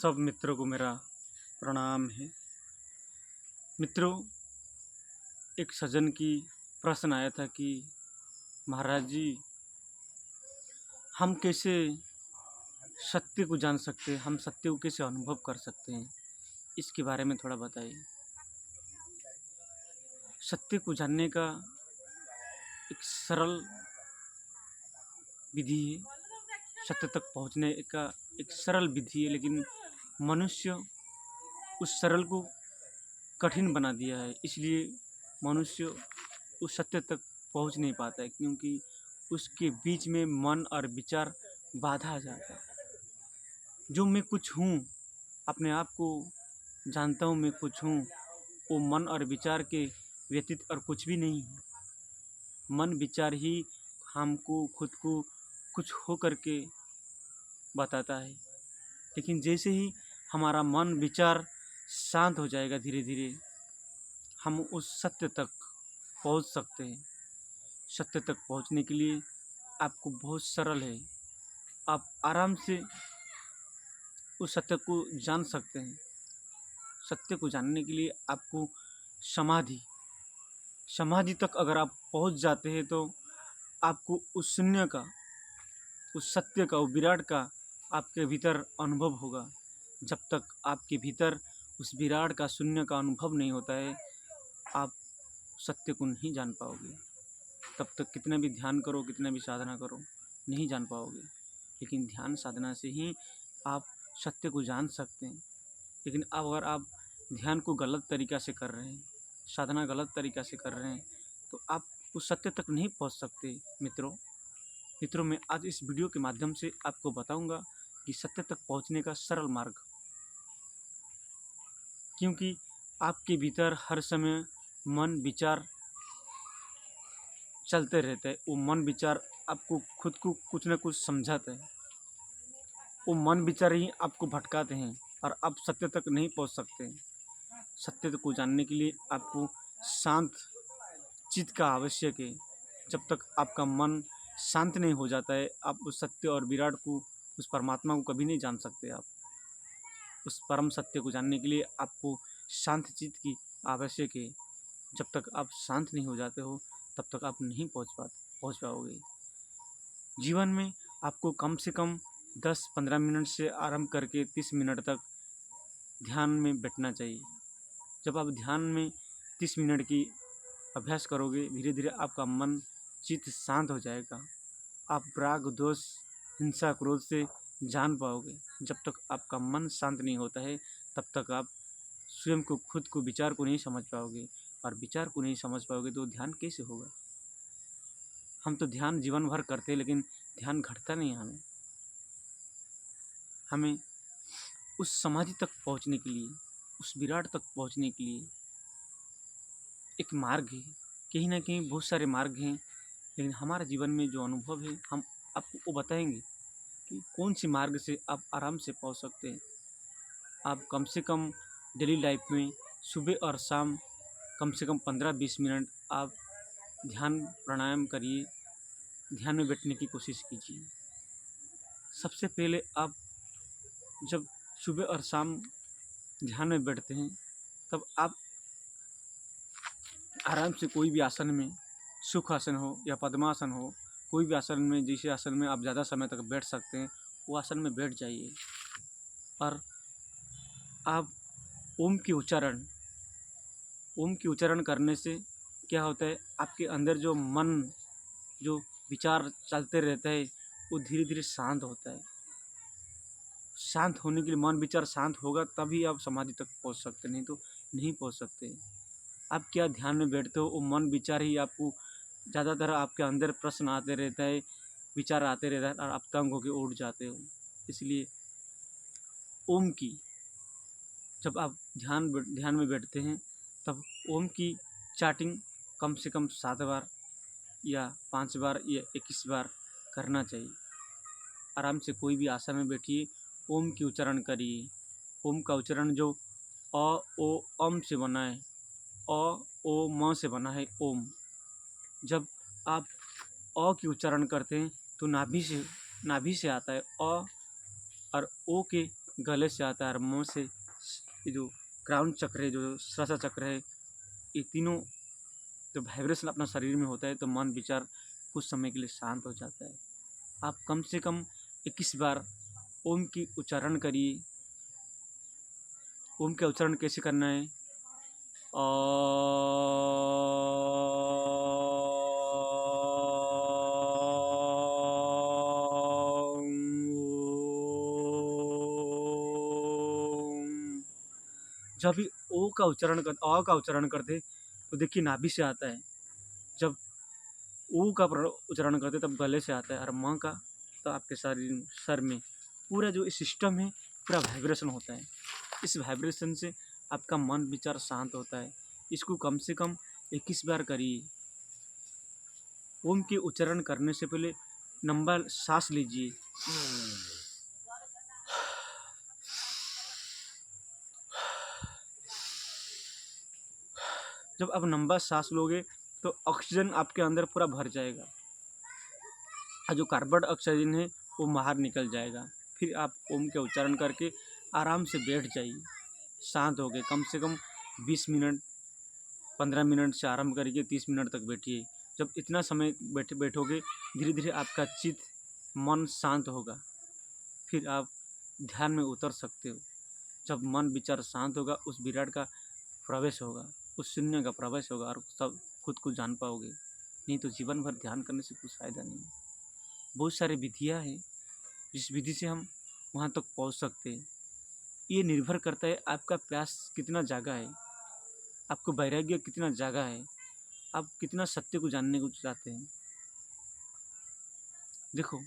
सब मित्रों को मेरा प्रणाम है। मित्रों, एक सज्जन की प्रश्न आया था कि महाराज जी, हम कैसे सत्य को जान सकते हैं, हम सत्य को कैसे अनुभव कर सकते हैं, इसके बारे में थोड़ा बताइए। सत्य को जानने का एक सरल विधि है, सत्य तक पहुंचने का एक सरल विधि है, लेकिन मनुष्य उस सरल को कठिन बना दिया है। इसलिए मनुष्य उस सत्य तक पहुंच नहीं पाता है, क्योंकि उसके बीच में मन और विचार बाधा आ जाता है। जो मैं कुछ हूँ, अपने आप को जानता हूँ मैं कुछ हूँ, वो मन और विचार के व्यतीत और कुछ भी नहीं है। मन विचार ही हमको खुद को कुछ हो करके बताता है। लेकिन जैसे ही हमारा मन विचार शांत हो जाएगा, धीरे धीरे हम उस सत्य तक पहुंच सकते हैं। सत्य तक पहुंचने के लिए आपको बहुत सरल है, आप आराम से उस सत्य को जान सकते हैं। सत्य को जानने के लिए आपको समाधि तक अगर आप पहुंच जाते हैं, तो आपको उस शून्य का, उस सत्य का, वो विराट का आपके भीतर अनुभव होगा। जब तक आपके भीतर उस विराट का, शून्य का अनुभव नहीं होता है, आप सत्य को नहीं जान पाओगे। तब तक कितना भी ध्यान करो, कितना भी साधना करो, नहीं जान पाओगे। लेकिन ध्यान साधना से ही आप सत्य को जान सकते हैं। लेकिन अब अगर आप ध्यान को गलत तरीक़ा से कर रहे हैं, साधना गलत तरीक़ा से कर रहे हैं, तो आप उस सत्य तक नहीं पहुंच सकते। मित्रों, मैं आज इस वीडियो के माध्यम से आपको बताऊंगा कि सत्य तक पहुंचने का सरल मार्ग। क्योंकि आपके भीतर हर समय मन विचार चलते रहते हैं। वो मन विचार आपको खुद को कुछ न कुछ समझाते हैं। वो मन विचार ही आपको भटकाते हैं और आप सत्य तक नहीं पहुंच सकते। सत्य को जानने के लिए आपको शांत चित्त का आवश्यक है। जब तक आपका मन शांत नहीं हो जाता है, आप उस सत्य और विराट को, उस परमात्मा को कभी नहीं जान सकते। आप उस परम सत्य को जानने के लिए आपको शांत चित्त की आवश्यक है। जब तक आप शांत नहीं हो जाते हो, तब तक आप नहीं पहुंच पाओगे। जीवन में आपको कम से कम 10-15 मिनट से आरंभ करके 30 मिनट तक ध्यान में बैठना चाहिए। जब आप ध्यान में 30 मिनट की अभ्यास करोगे, धीरे धीरे आपका मन चित्त शांत हो जाएगा। आप राग दोष हिंसा क्रोध से जान पाओगे। जब तक आपका मन शांत नहीं होता है, तब तक आप स्वयं को, खुद को, विचार को नहीं समझ पाओगे। और विचार को नहीं समझ पाओगे तो ध्यान कैसे होगा। हम तो ध्यान जीवन भर करते हैं, लेकिन ध्यान घटता नहीं है। हमें उस समाधि तक पहुंचने के लिए, उस विराट तक पहुंचने के लिए एक मार्ग है। कहीं ना कहीं बहुत सारे मार्ग हैं, लेकिन हमारे जीवन में जो अनुभव है, हम आपको वो बताएंगे कि कौन सी मार्ग से आप आराम से पहुंच सकते हैं। आप कम से कम डेली लाइफ में सुबह और शाम कम से कम 15-20 मिनट आप ध्यान प्राणायाम करिए, ध्यान में बैठने की कोशिश कीजिए। सबसे पहले आप जब सुबह और शाम ध्यान में बैठते हैं, तब आप आराम से कोई भी आसन में, सुख आसन हो या पद्मासन हो, कोई भी आसन में, जिस आसन में आप ज़्यादा समय तक बैठ सकते हैं, वो आसन में बैठ जाइए। और आप ओम की उच्चारण करने से क्या होता है, आपके अंदर जो मन, जो विचार चलते रहता है, वो धीरे धीरे शांत होता है। शांत होने के लिए, मन विचार शांत होगा तभी आप समाधि तक पहुंच सकते, नहीं तो नहीं पहुंच सकते। आप क्या ध्यान में बैठते हो, वो मन विचार ही आपको, ज़्यादातर आपके अंदर प्रश्न आते रहता है, विचार आते रहता है, और आप तंग होकर उठ जाते हो। इसलिए ओम की, जब आप ध्यान में बैठते हैं, तब ओम की चार्टिंग कम से कम 7 बार या 5 बार या 21 बार करना चाहिए। आराम से कोई भी आसन में बैठिए, ओम की उच्चारण करिए। ओम का उच्चारण जो अ ओ अम से बना है, अ ओ म से बना है ओम। जब आप अ की उच्चारण करते हैं, तो नाभि से आता है अ, और ओ के गले से आता है और मुंह से ये जो क्राउन चक्र है, जो सहस्त्र चक्र है, ये तीनों जब वाइब्रेशन अपना शरीर में होता है तो मन विचार कुछ समय के लिए शांत हो जाता है। आप कम से कम 21 बार ओम की उच्चारण करिए। ओम का उच्चारण कैसे करना है? जब भी ओ का उच्चारण कर अ का उच्चारण करते तो देखिए नाभि से आता है। जब ऊ का उच्चारण करते तब गले से आता है, और म का तो आपके शरीर सर में पूरा जो सिस्टम है पूरा वाइब्रेशन होता है। इस वाइब्रेशन से आपका मन विचार शांत होता है। इसको कम से कम 21 बार करिए। ओम के उच्चारण करने से पहले लंबा सांस लीजिए। जब आप लंबा सांस लोगे तो ऑक्सीजन आपके अंदर पूरा भर जाएगा और जो कार्बन डाइऑक्साइड है वो बाहर निकल जाएगा। फिर आप ओम के उच्चारण करके आराम से बैठ जाइए, शांत हो गए। कम से कम 20 मिनट 15 मिनट से आरंभ करके 30 मिनट तक बैठिए। जब इतना समय बैठोगे धीरे धीरे आपका चित्त मन शांत होगा। फिर आप ध्यान में उतर सकते हो। जब मन विचार शांत होगा उस विराट का प्रवेश होगा, उस शून्य का प्रवेश होगा और सब खुद को जान पाओगे। नहीं तो जीवन भर ध्यान करने से कुछ फ़ायदा नहीं। बहुत सारी विधियाँ हैं जिस विधि से हम वहाँ तक पहुँच सकते हैं। ये निर्भर करता है आपका प्यास कितना जागा है, आपको वैराग्य कितना जागा है, आप कितना सत्य को जानने को चाहते हैं। देखो,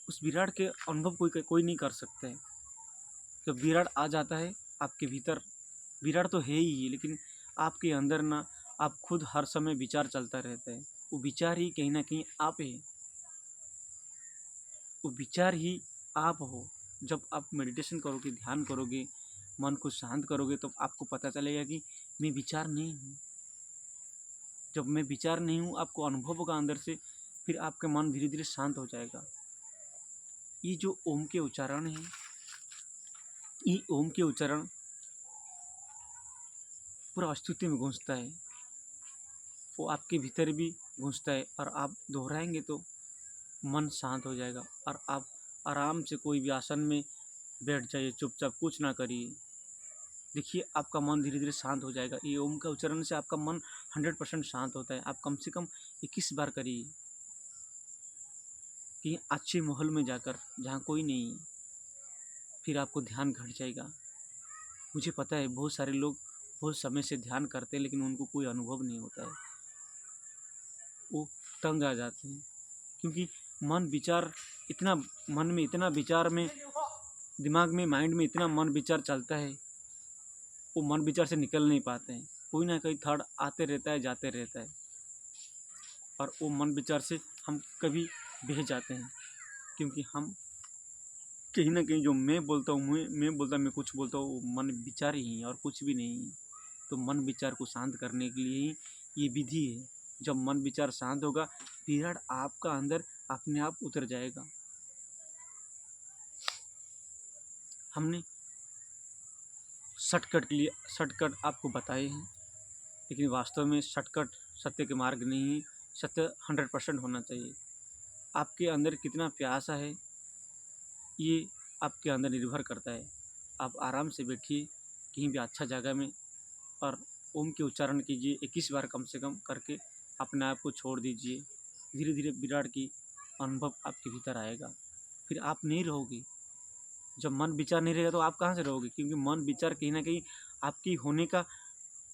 उस विराट के अनुभव कोई नहीं कर सकता है। जब विराट आ जाता है आपके भीतर, विराट तो है ही, लेकिन आपके अंदर ना आप खुद हर समय विचार चलता रहता है। वो विचार ही कहीं ना कहीं आप है, वो विचार ही आप हो। जब आप मेडिटेशन करोगे, ध्यान करोगे, मन को शांत करोगे तो आपको पता चलेगा कि मैं विचार नहीं हूँ। जब मैं विचार नहीं हूँ आपको अनुभव होगा अंदर से, फिर आपका मन धीरे धीरे शांत हो जाएगा। ये जो ओम के उच्चारण है, ये ओम के उच्चारण पूरा अस्तित्व में गूंजता है, वो आपके भीतर भी गूंजता है और आप दोहराएंगे तो मन शांत हो जाएगा और आप आराम से कोई भी आसन में बैठ जाइए, चुपचाप कुछ ना करिए। देखिए आपका मन धीरे धीरे शांत हो जाएगा। ये ओम का उच्चारण से आपका मन 100% शांत होता है। आप कम से कम 21 बार करिए, कि अच्छे माहौल में जाकर जहाँ कोई नहीं, फिर आपको ध्यान घट जाएगा। मुझे पता है बहुत सारे लोग बहुत समय से ध्यान करते हैं लेकिन उनको कोई अनुभव नहीं होता है, वो तंग आ जाते हैं। क्योंकि मन विचार इतना, मन में इतना विचार में, दिमाग में, माइंड में इतना मन विचार चलता है, वो मन विचार से निकल नहीं पाते हैं। कोई ना कोई थॉट आते रहता है, जाते रहता है, और वो मन विचार से हम कभी बह जाते हैं। क्योंकि हम कहीं ना कहीं जो मैं बोलता हूँ, मैं कुछ बोलता हूँ, वो मन विचार ही है और कुछ भी नहीं है। तो मन विचार को शांत करने के लिए ही ये विधि है। जब मन विचार शांत होगा, विराट आपका अंदर अपने आप उतर जाएगा। हमने शॉर्टकट के लिए शॉर्टकट आपको बताए हैं, लेकिन वास्तव में शॉर्टकट सत्य के मार्ग नहीं है। सत्य 100% होना चाहिए। आपके अंदर कितना प्यासा है ये आपके अंदर निर्भर करता है। आप आराम से बैठिए कहीं भी अच्छा जगह में और ओम के उच्चारण कीजिए 21 बार कम से कम करके, अपने आप को छोड़ दीजिए। धीरे धीरे विराट की अनुभव आपके भीतर आएगा। फिर आप नहीं रहोगे। जब मन विचार नहीं रहेगा तो आप कहाँ से रहोगे? क्योंकि मन विचार कहीं ना कहीं आपकी होने का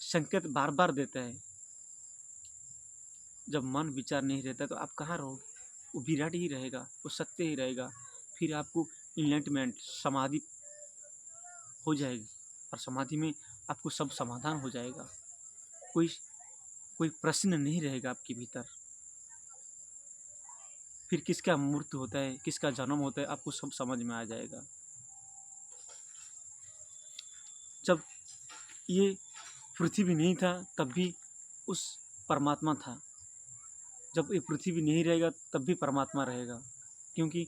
संकेत बार बार देता है। जब मन विचार नहीं रहता तो आप कहाँ रहोगे? वो विराट ही रहेगा, वो सत्य ही रहेगा। फिर आपको इनलाइटमेंट, समाधि हो जाएगी और समाधि में आपको सब समाधान हो जाएगा। कोई कोई प्रश्न नहीं रहेगा आपके भीतर। फिर किसका मृत्यु होता है, किसका जन्म होता है, आपको सब समझ में आ जाएगा। जब ये पृथ्वी नहीं था तब भी उस परमात्मा था। जब ये पृथ्वी नहीं रहेगा तब भी परमात्मा रहेगा, क्योंकि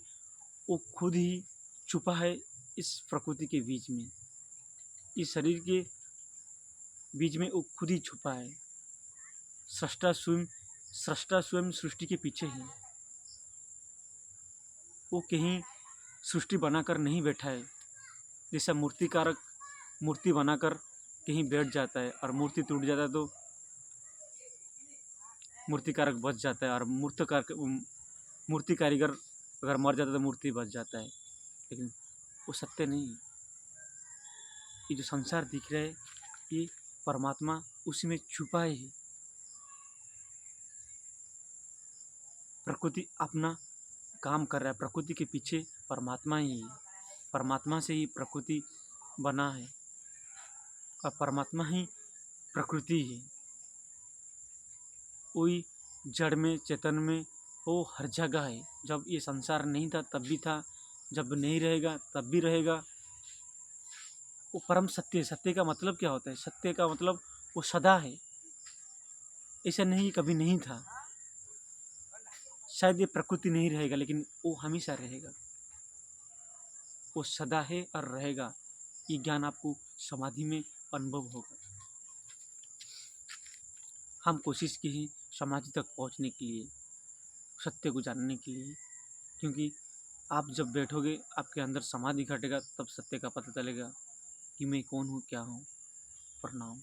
वो खुद ही छुपा है इस प्रकृति के बीच में, इस शरीर के बीच में वो खुद ही छुपा है। सृष्टा स्वयं सृष्टि के पीछे है। वो कहीं सृष्टि बनाकर नहीं बैठा है। जैसा मूर्तिकारक मूर्ति बनाकर कहीं बैठ जाता है और मूर्ति टूट जाता है तो मूर्तिकारक बच जाता है, और मूर्ति कारीगर अगर मर जाता है तो मूर्ति बच जाता है। लेकिन वो सत्य नहीं है। ये जो संसार दिख रहा है ये परमात्मा उसी में छुपा है। प्रकृति अपना काम कर रहा है, प्रकृति के पीछे परमात्मा ही है। परमात्मा से ही प्रकृति बना है और परमात्मा ही प्रकृति है। वही जड़ में, चेतन में, वो हर जगह है। जब ये संसार नहीं था तब भी था, जब नहीं रहेगा तब भी रहेगा। वो परम सत्य है। सत्य का मतलब क्या होता है? सत्य का मतलब वो सदा है। ऐसा नहीं कभी नहीं था। शायद ये प्रकृति नहीं रहेगा लेकिन वो हमेशा रहेगा। वो सदा है और रहेगा। ये ज्ञान आपको समाधि में अनुभव होगा। हम कोशिश की है समाधि तक पहुंचने के लिए, सत्य को जानने के लिए, क्योंकि आप जब बैठोगे आपके अंदर समाधि घटेगा तब सत्य का पता चलेगा कि मैं कौन हूँ, क्या हूँ। प्रणाम।